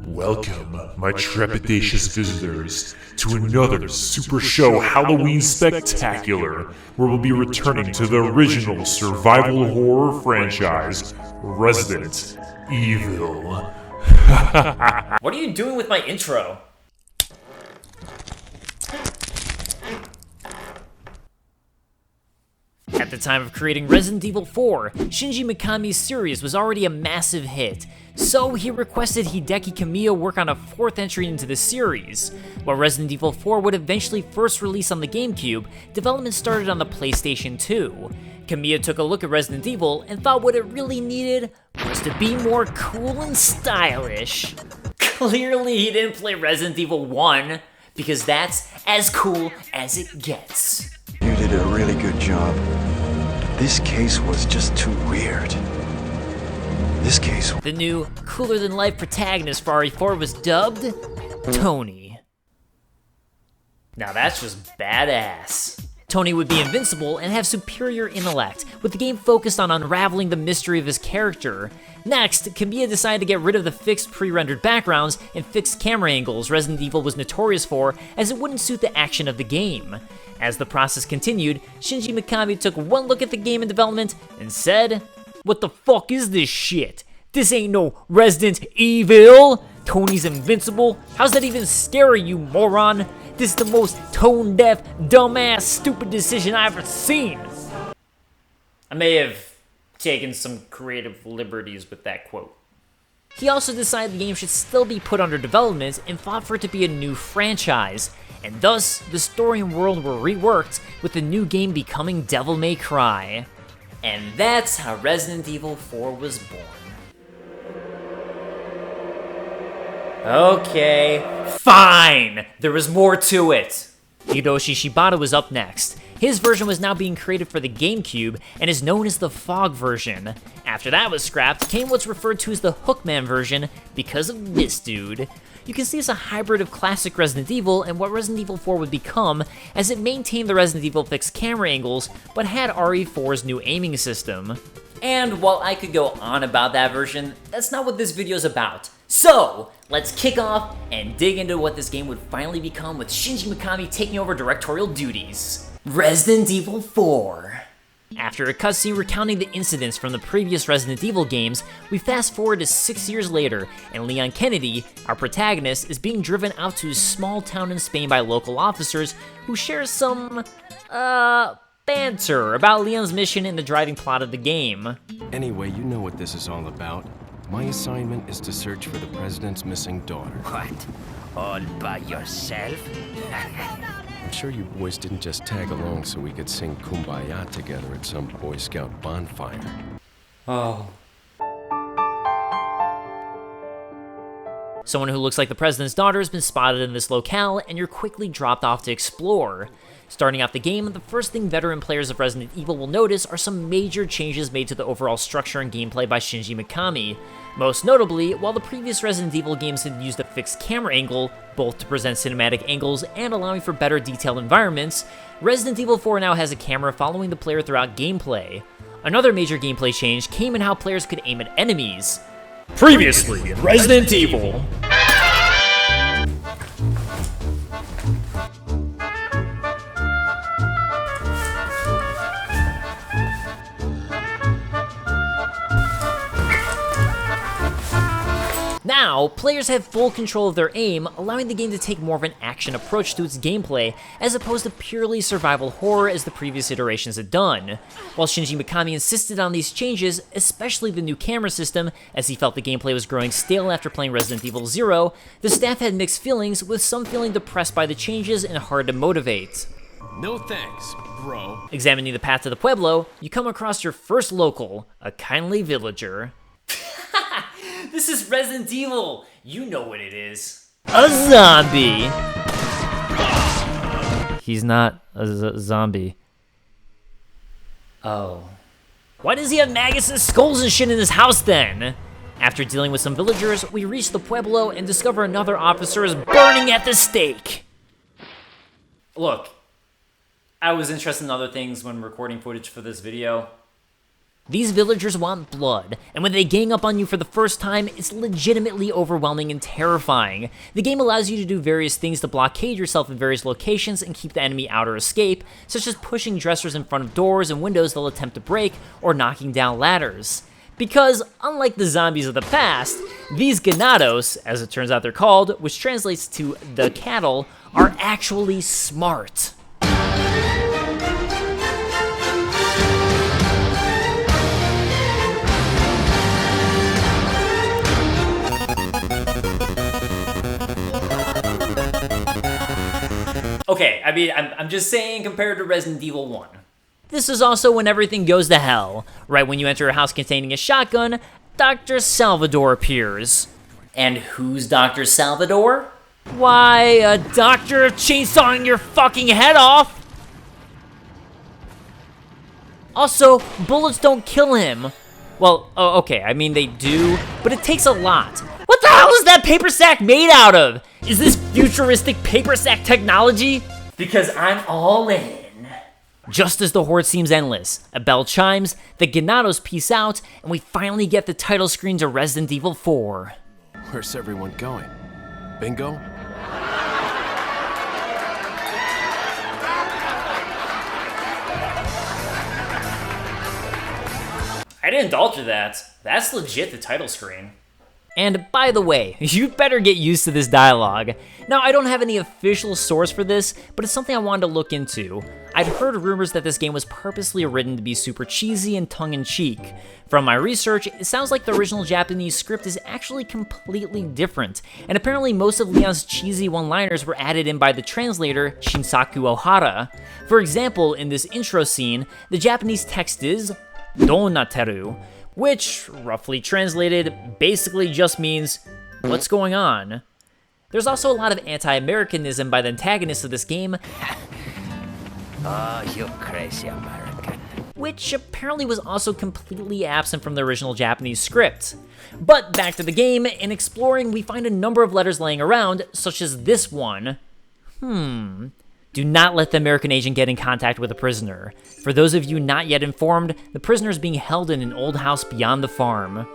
Welcome, my trepidatious visitors, to another Super Show Halloween Spectacular, where we'll be returning to the original survival horror franchise, Resident Evil. What are you doing with my intro? At the time of creating Resident Evil 4, Shinji Mikami's series was already a massive hit, so he requested Hideki Kamiya work on a fourth entry into the series. While Resident Evil 4 would eventually first release on the GameCube, development started on the PlayStation 2. Kamiya took a look at Resident Evil and thought what it really needed was to be more cool and stylish. Clearly he didn't play Resident Evil 1, because that's as cool as it gets. You did a really good job. This case was just too weird. This case... The new, cooler-than-life protagonist for RE4 was dubbed Tony. Now that's just badass. Tony would be invincible and have superior intellect, with the game focused on unraveling the mystery of his character. Next, Kamiya decided to get rid of the fixed pre-rendered backgrounds and fixed camera angles Resident Evil was notorious for, as it wouldn't suit the action of the game. As the process continued, Shinji Mikami took one look at the game in development and said, "What the fuck is this shit? This ain't no Resident Evil! Tony's invincible? How's that even scary, you moron? This is the most tone-deaf, dumbass, stupid decision I've ever seen." I may have taken some creative liberties with that quote. He also decided the game should still be put under development and fought for it to be a new franchise, and thus, the story and world were reworked, with the new game becoming Devil May Cry. And that's how Resident Evil 4 was born. Okay, fine! There was more to it! Hiroshi Shibata was up next. His version was now being created for the GameCube and is known as the Fog version. After that was scrapped, came what's referred to as the Hookman version because of this dude. You can see it's a hybrid of classic Resident Evil and what Resident Evil 4 would become, as it maintained the Resident Evil fixed camera angles, but had RE4's new aiming system. And while I could go on about that version, that's not what this video is about. So, let's kick off and dig into what this game would finally become with Shinji Mikami taking over directorial duties. Resident Evil 4. After a cutscene recounting the incidents from the previous Resident Evil games, we fast forward to 6 years later, and Leon Kennedy, our protagonist, is being driven out to a small town in Spain by local officers who share some, banter about Leon's mission and the driving plot of the game. Anyway, you know what this is all about. My assignment is to search for the president's missing daughter. What? All by yourself? I'm sure you boys didn't just tag along so we could sing Kumbaya together at some Boy Scout bonfire. Oh. Someone who looks like the president's daughter has been spotted in this locale, and you're quickly dropped off to explore. Starting out the game, the first thing veteran players of Resident Evil will notice are some major changes made to the overall structure and gameplay by Shinji Mikami. Most notably, while the previous Resident Evil games had used a fixed camera angle, both to present cinematic angles and allowing for better detailed environments, Resident Evil 4 now has a camera following the player throughout gameplay. Another major gameplay change came in how players could aim at enemies. Previously in Resident Evil. Now, players have full control of their aim, allowing the game to take more of an action approach to its gameplay, as opposed to purely survival horror as the previous iterations had done. While Shinji Mikami insisted on these changes, especially the new camera system, as he felt the gameplay was growing stale after playing Resident Evil 0, the staff had mixed feelings, with some feeling depressed by the changes and hard to motivate. No thanks, bro. Examining the path to the Pueblo, you come across your first local, a kindly villager. This is Resident Evil! You know what it is. A zombie! He's not a zombie. Oh. Why does he have maggots and skulls and shit in his house then? After dealing with some villagers, we reach the Pueblo and discover another officer is burning at the stake. Look, I was interested in other things when recording footage for this video. These villagers want blood, and when they gang up on you for the first time, it's legitimately overwhelming and terrifying. The game allows you to do various things to blockade yourself in various locations and keep the enemy out or escape, such as pushing dressers in front of doors and windows they'll attempt to break, or knocking down ladders. Because, unlike the zombies of the past, these ganados, as it turns out they're called, which translates to the cattle, are actually smart. Okay, I mean, I'm just saying compared to Resident Evil 1. This is also when everything goes to hell. Right when you enter a house containing a shotgun, Dr. Salvador appears. And who's Dr. Salvador? Why, a doctor chainsawing your fucking head off! Also, bullets don't kill him. Well, okay, I mean they do, but it takes a lot. What the hell is that paper sack made out of? Is this futuristic paper sack technology? Because I'm all in. Just as the horde seems endless, a bell chimes, the Ganados peace out, and we finally get the title screen to Resident Evil 4. Where's everyone going? Bingo? I didn't alter that. That's legit the title screen. And by the way, you'd better get used to this dialogue. Now, I don't have any official source for this, but it's something I wanted to look into. I'd heard rumors that this game was purposely written to be super cheesy and tongue-in-cheek. From my research, it sounds like the original Japanese script is actually completely different, and apparently most of Leon's cheesy one-liners were added in by the translator, Shinsaku Ohara. For example, in this intro scene, the Japanese text is Donateru, which, roughly translated, basically just means, what's going on? There's also a lot of anti-Americanism by the antagonists of this game, Oh, you crazy American. which apparently was also completely absent from the original Japanese script. But back to the game, in exploring, we find a number of letters laying around, such as this one. Do not let the American agent get in contact with a prisoner. For those of you not yet informed, the prisoner is being held in an old house beyond the farm.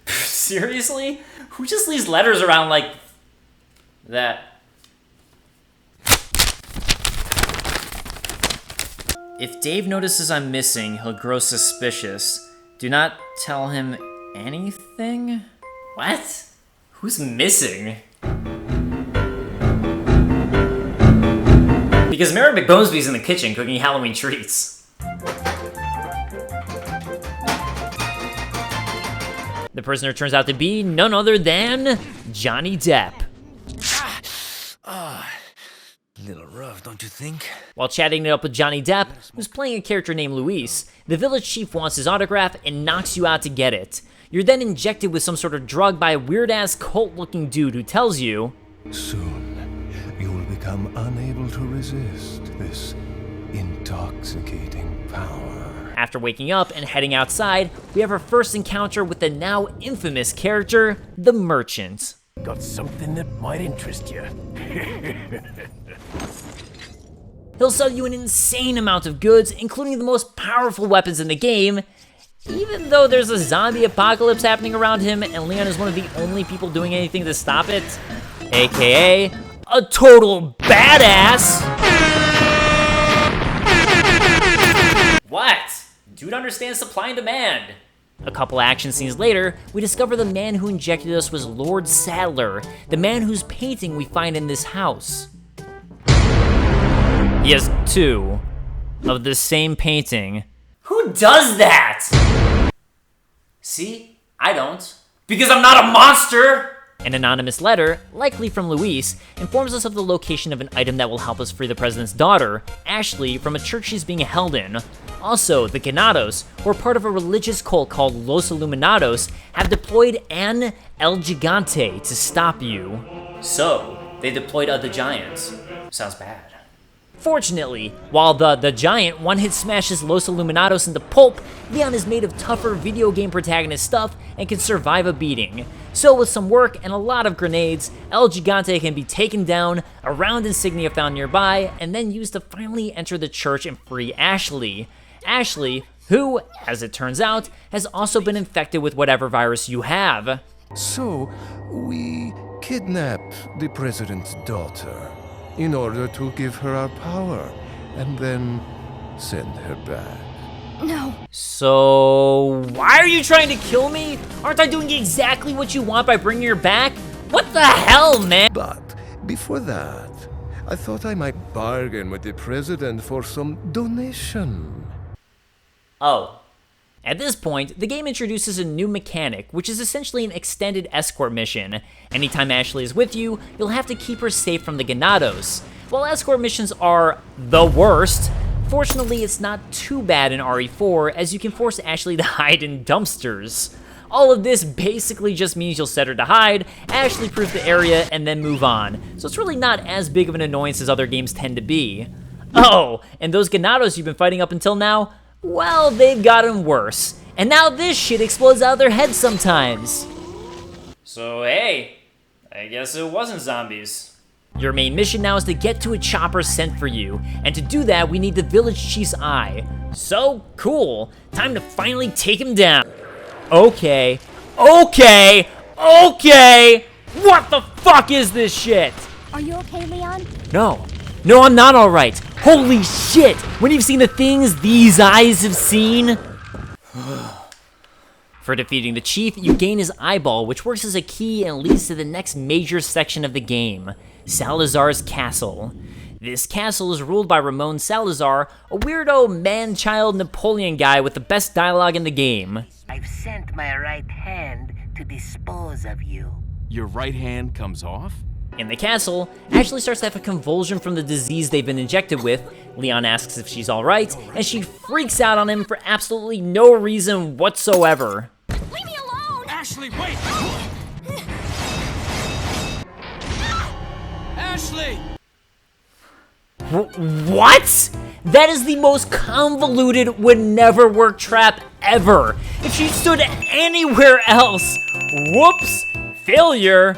Seriously? Who just leaves letters around like that? If Dave notices I'm missing, he'll grow suspicious. Do not tell him anything? What? Who's missing? Because Mary McBonesby's in the kitchen cooking Halloween treats. The prisoner turns out to be none other than Johnny Depp. Little rough, don't you think? While chatting it up with Johnny Depp, who's playing a character named Luis, the village chief wants his autograph and knocks you out to get it. You're then injected with some sort of drug by a weird-ass cult-looking dude who tells you, Soon, you will become unable to resist this intoxicating power. After waking up and heading outside, we have our first encounter with the now infamous character, the Merchant. Got something that might interest you. He'll sell you an insane amount of goods, including the most powerful weapons in the game, even though there's a zombie apocalypse happening around him and Leon is one of the only people doing anything to stop it, aka a total badass. What? Dude understands supply and demand. A couple action scenes later, we discover the man who injected us was Lord Sadler, the man whose painting we find in this house. He has two of the same painting. Who does that? See? I don't. Because I'm not a monster! An anonymous letter, likely from Luis, informs us of the location of an item that will help us free the president's daughter, Ashley, from a church she's being held in. Also, the Ganados, who are part of a religious cult called Los Iluminados, have deployed an El Gigante to stop you. So, they deployed the Giants. Sounds bad. Fortunately, while the Giant one-hit smashes Los Iluminados into pulp, Leon is made of tougher video game protagonist stuff and can survive a beating. So with some work and a lot of grenades, El Gigante can be taken down, a round insignia found nearby, and then used to finally enter the church and free Ashley. Ashley, who, as it turns out, has also been infected with whatever virus you have. So, we kidnapped the president's daughter in order to give her our power and then send her back. No. So, why are you trying to kill me? Aren't I doing exactly what you want by bringing her back? What the hell, man? But before that, I thought I might bargain with the president for some donation. Oh. At this point, the game introduces a new mechanic, which is essentially an extended escort mission. Anytime Ashley is with you, you'll have to keep her safe from the Ganados. While escort missions are the worst, fortunately it's not too bad in RE4, as you can force Ashley to hide in dumpsters. All of this basically just means you'll set her to hide, Ashley proof the area, and then move on. So it's really not as big of an annoyance as other games tend to be. Oh, and those Ganados you've been fighting up until now? Well, they've gotten worse. And now this shit explodes out of their heads sometimes. So hey, I guess it wasn't zombies. Your main mission now is to get to a chopper sent for you, and to do that we need the village chief's eye. So cool, time to finally take him down. Okay, what the fuck is this shit? Are you okay, Leon? No, I'm not alright. Holy shit, when you've seen the things these eyes have seen. For defeating the chief, you gain his eyeball, which works as a key and leads to the next major section of the game, Salazar's castle. This castle is ruled by Ramon Salazar, a weirdo man-child Napoleon guy with the best dialogue in the game. I've sent my right hand to dispose of you. Your right hand comes off? In the castle, Ashley starts to have a convulsion from the disease they've been injected with. Leon asks if she's alright, and she freaks out on him for absolutely no reason whatsoever. Leave me alone! Ashley, wait! Ashley! What? That is the most convoluted, would never work trap ever. If she stood anywhere else, whoops, failure.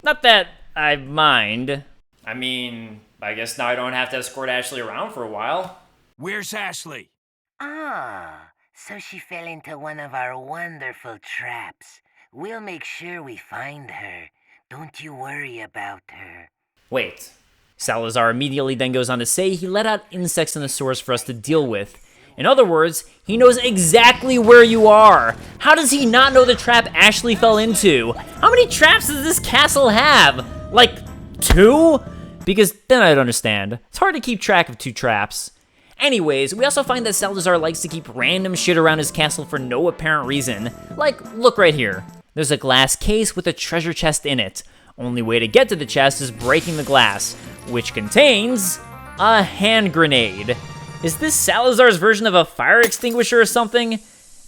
Not that I mind. I mean, I guess now I don't have to escort Ashley around for a while. Where's Ashley? Ah, so she fell into one of our wonderful traps. We'll make sure we find her. Don't you worry about her. Wait. Salazar immediately then goes on to say he let out insects in the sewers for us to deal with. In other words, he knows exactly where you are. How does he not know the trap Ashley fell into? How many traps does this castle have? Like, 2? Because then I'd understand. It's hard to keep track of 2 traps. Anyways, we also find that Salazar likes to keep random shit around his castle for no apparent reason. Like, look right here. There's a glass case with a treasure chest in it. Only way to get to the chest is breaking the glass, which contains a hand grenade. Is this Salazar's version of a fire extinguisher or something?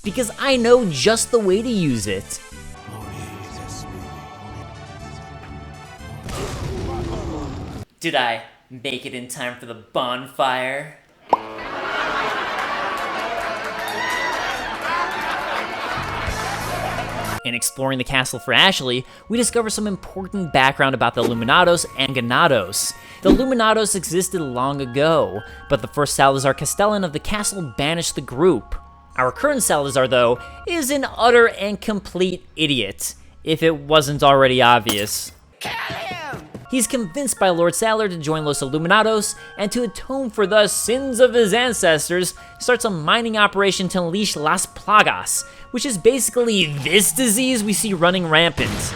Because I know just the way to use it. Did I make it in time for the bonfire? In exploring the castle for Ashley, we discover some important background about the Illuminados and Ganados. The Illuminados existed long ago, but the first Salazar Castellan of the castle banished the group. Our current Salazar, though, is an utter and complete idiot, if it wasn't already obvious. He's convinced by Lord Salar to join Los Illuminados, and to atone for the sins of his ancestors, starts a mining operation to unleash Las Plagas, which is basically this disease we see running rampant.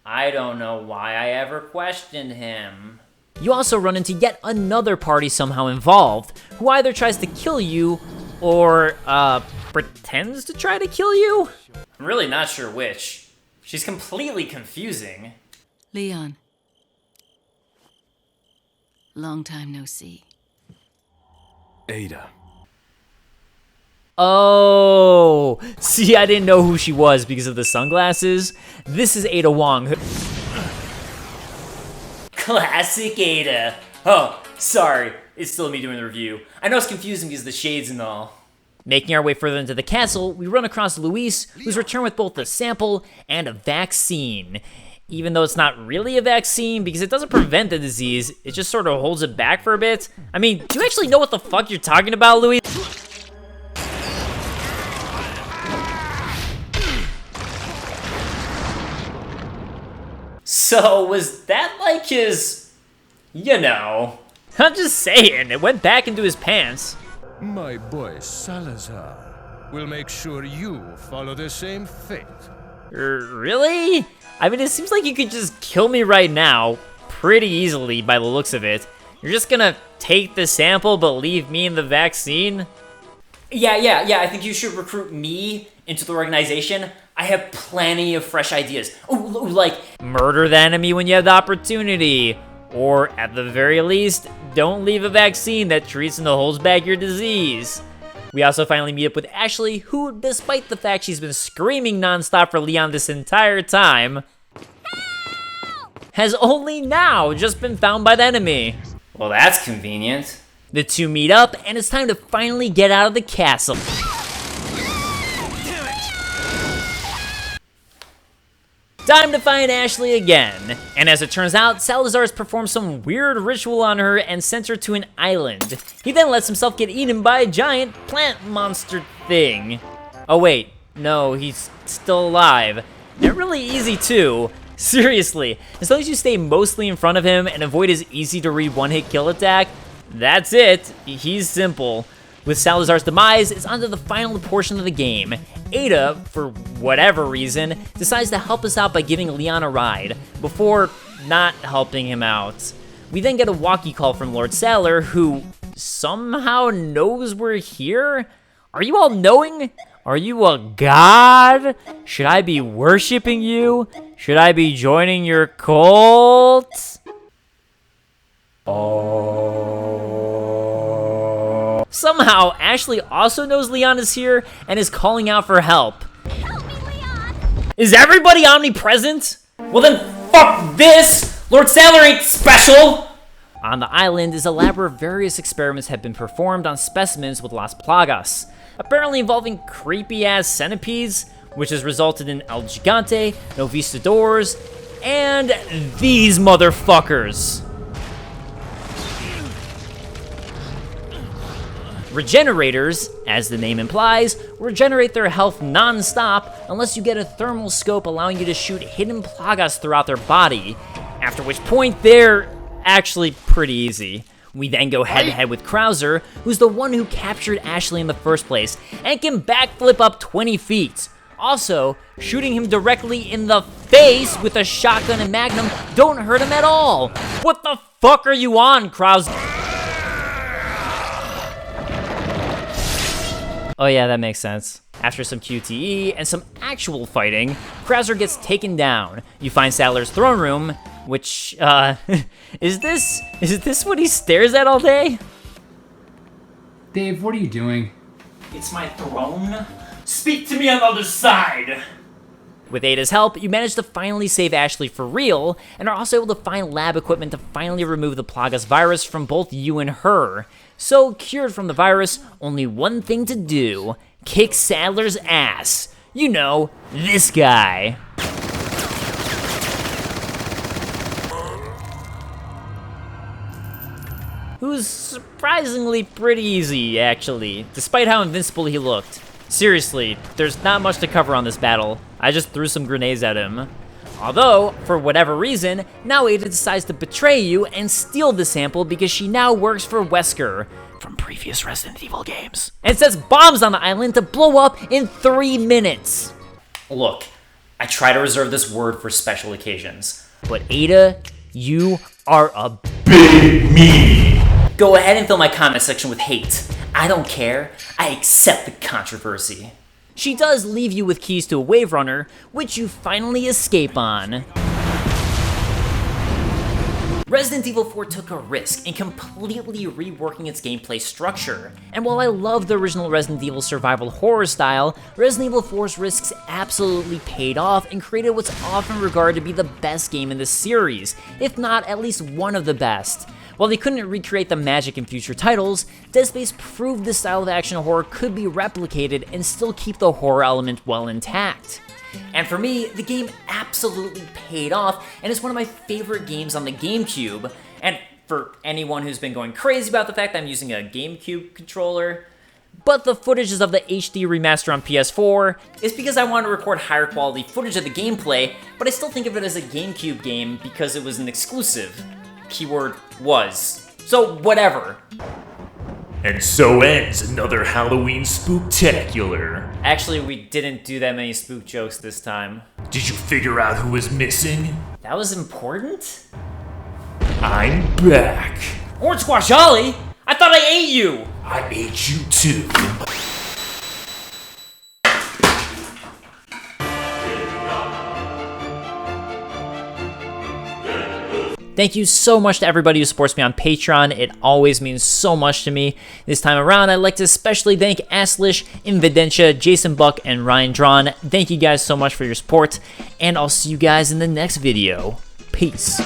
I don't know why I ever questioned him. You also run into yet another party somehow involved, who either tries to kill you, or, pretends to try to kill you? I'm really not sure which. She's completely confusing. Leon. Long time no see. Ada. Oh, see, I didn't know who she was because of the sunglasses. This is Ada Wong. Classic Ada. Oh, sorry, it's still me doing the review. I know it's confusing because of the shades and all. Making our way further into the castle, we run across Luis, who's returned with both a sample and a vaccine. Even though it's not really a vaccine because it doesn't prevent the disease, it just sort of holds it back for a bit. I mean, do you actually know what the fuck you're talking about, Luis? So, was that like his... you know... I'm just saying, it went back into his pants. My boy Salazar will make sure you follow the same fate. Really? I mean, it seems like you could just kill me right now, pretty easily by the looks of it. You're just gonna take the sample but leave me in the vaccine? Yeah, I think you should recruit me into the organization. I have plenty of fresh ideas. Oh, like, murder the enemy when you have the opportunity. Or, at the very least, don't leave a vaccine that treats and holds back your disease. We also finally meet up with Ashley, who, despite the fact she's been screaming nonstop for Leon this entire time, has only now just been found by the enemy. Well, that's convenient. The two meet up, and it's time to finally get out of the castle. Time to find Ashley again. And as it turns out, Salazar has performed some weird ritual on her and sent her to an island. He then lets himself get eaten by a giant plant monster thing. Oh wait, no, he's still alive. They're really easy too. Seriously, as long as you stay mostly in front of him and avoid his easy to read one-hit kill attack, that's it. He's simple. With Salazar's demise, it's onto the final portion of the game. Ada, for whatever reason, decides to help us out by giving Leon a ride, before not helping him out. We then get a walkie call from Lord Sailor, who somehow knows we're here? Are you all knowing? Are you a god? Should I be worshipping you? Should I be joining your cult? Somehow, Ashley also knows Leon is here and is calling out for help. Help me, Leon! Is everybody omnipresent? Well then, fuck this! Lord Sailor ain't special! On the island is a lab where various experiments have been performed on specimens with Las Plagas, apparently involving creepy-ass centipedes, which has resulted in El Gigante, Novistadors, and these motherfuckers. Regenerators, as the name implies, regenerate their health non-stop unless you get a thermal scope allowing you to shoot hidden plagas throughout their body, after which point they're actually pretty easy. We then go head-to-head with Krauser, who's the one who captured Ashley in the first place, and can backflip up 20 feet. Also, shooting him directly in the face with a shotgun and magnum don't hurt him at all. What the fuck are you on, Krauser? Oh yeah, that makes sense. After some QTE and some actual fighting, Krauser gets taken down. You find Sailor's throne room, which, is this what he stares at all day? Dave, what are you doing? It's my throne. Speak to me on the other side! With Ada's help, you manage to finally save Ashley for real, and are also able to find lab equipment to finally remove the Plagas virus from both you and her. So, cured from the virus, only one thing to do: kick Sadler's ass. You know, this guy. Who's surprisingly pretty easy, actually, despite how invincible he looked. Seriously, there's not much to cover on this battle. I just threw some grenades at him. Although, for whatever reason, now Ada decides to betray you and steal the sample because she now works for Wesker from previous Resident Evil games, and sets bombs on the island to blow up in 3 minutes. Look, I try to reserve this word for special occasions, but Ada, you are a big me. Go ahead and fill my comment section with hate. I don't care. I accept the controversy. She does leave you with keys to a wave runner, which you finally escape on. Resident Evil 4 took a risk in completely reworking its gameplay structure. And while I love the original Resident Evil survival horror style, Resident Evil 4's risks absolutely paid off and created what's often regarded to be the best game in the series, if not at least one of the best. While they couldn't recreate the magic in future titles, Dead Space proved this style of action horror could be replicated and still keep the horror element well intact. And for me, the game absolutely paid off, and it's one of my favorite games on the GameCube. And for anyone who's been going crazy about the fact that I'm using a GameCube controller, but the footage is of the HD remaster on PS4. It's because I wanted to record higher quality footage of the gameplay, but I still think of it as a GameCube game because it was an exclusive. Keyword was. So whatever. And so ends another Halloween spooktacular. Actually, we didn't do that many spook jokes this time. Did you figure out who was missing? That was important? I'm back. Orange Squash Ollie? I thought I ate you! I ate you too. Thank you so much to everybody who supports me on Patreon. It always means so much to me. This time around, I'd like to especially thank Aslish, Invidentia, Jason Buck, and Ryan Drawn. Thank you guys so much for your support, and I'll see you guys in the next video. Peace.